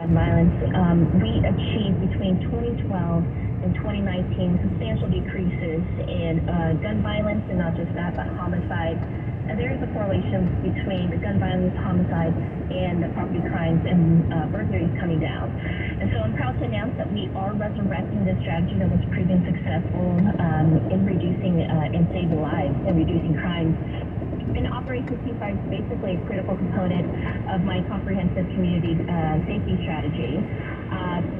gun violence. We achieved between 2012 and 2019 substantial decreases in gun violence, and not just that, but homicide. And there is a correlation between the gun violence, homicide, and the property crimes and burglaries coming down. And so I'm proud to announce that we are resurrecting this strategy that was proven successful in reducing and saving lives and reducing crimes. And Operation Ceasefire is basically a critical component of my comprehensive community safety strategy.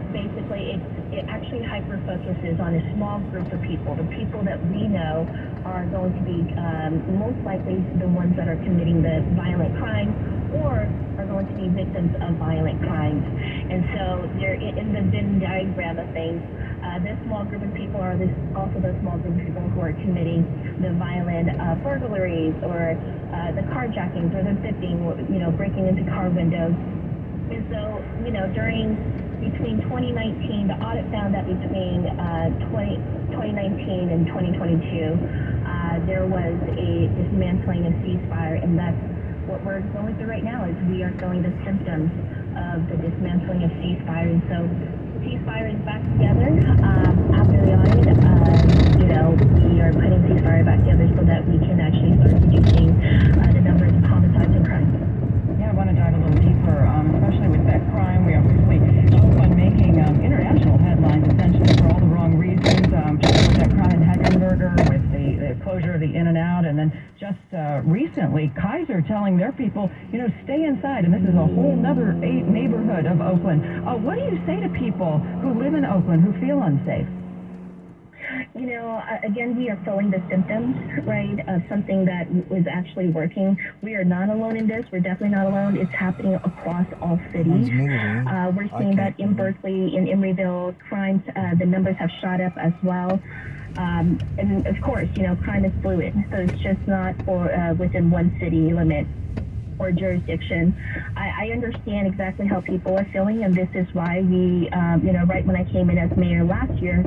Basically, it actually hyper-focuses on a small group of people, the people that we know are going to be most likely the ones that are committing the violent crimes or are going to be victims of violent crimes. And so they're in the Venn diagram of things. This small group of people are also the small group of people who are committing the violent burglaries or the carjackings or the thefting, breaking into car windows. And so, between 2019, the audit found that between 2019 and 2022, there was a dismantling of ceasefire, and that's what we're going through right now. Is we are feeling the symptoms of the dismantling of ceasefire, and so ceasefire is back together after the audit. We are putting ceasefire back together so that we can actually start reducing the numbers of homicides and crimes. Yeah, I want to dive a little deeper, especially with that crime. We obviously keep on making international headlines, essentially, for all the wrong reasons. Just with that crime in Heckenberger, with the closure of the In-N-Out, and then just recently, Kaiser telling their people, stay inside, and this is a whole nother neighborhood of Oakland. What do you say to people who live in Oakland who feel unsafe? Again, we are feeling the symptoms, right, of something that was actually working. We are not alone in this. We're definitely not alone. It's happening across all cities. We're seeing that in Berkeley, in Emeryville, crimes, the numbers have shot up as well. And of course, crime is fluid, so it's just not for within one city limit or jurisdiction. I understand exactly how people are feeling, and this is why we, right when I came in as mayor last year,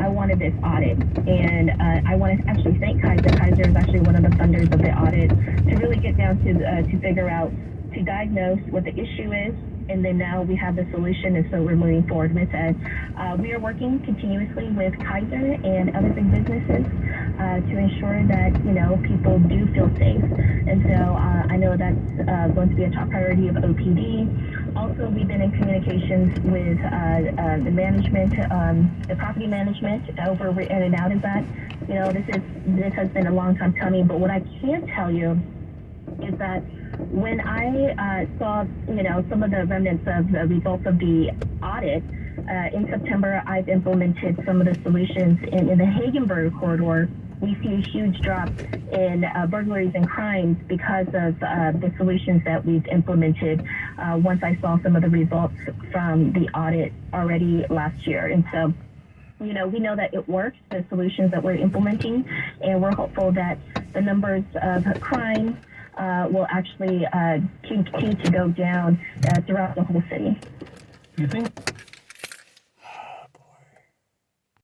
I wanted this audit, and I want to actually thank Kaiser. Kaiser is actually one of the funders of the audit to really get down to figure out, to diagnose what the issue is, and then now we have the solution, and so we're moving forward with it. We are working continuously with Kaiser and other big businesses to ensure that, people do feel safe. And so I know that's going to be a top priority of OPD. Also, we've been in communications with the management, the property management over in and out of that. This has been a long time coming, but what I can tell you is that when I saw, some of the remnants of the results of the audit, in September, I've implemented some of the solutions in the Hagenberg corridor. We see a huge drop in burglaries and crimes because of the solutions that we've implemented once I saw some of the results from the audit already last year. And so, we know that it works, the solutions that we're implementing, and we're hopeful that the numbers of crime will actually continue to go down throughout the whole city. You think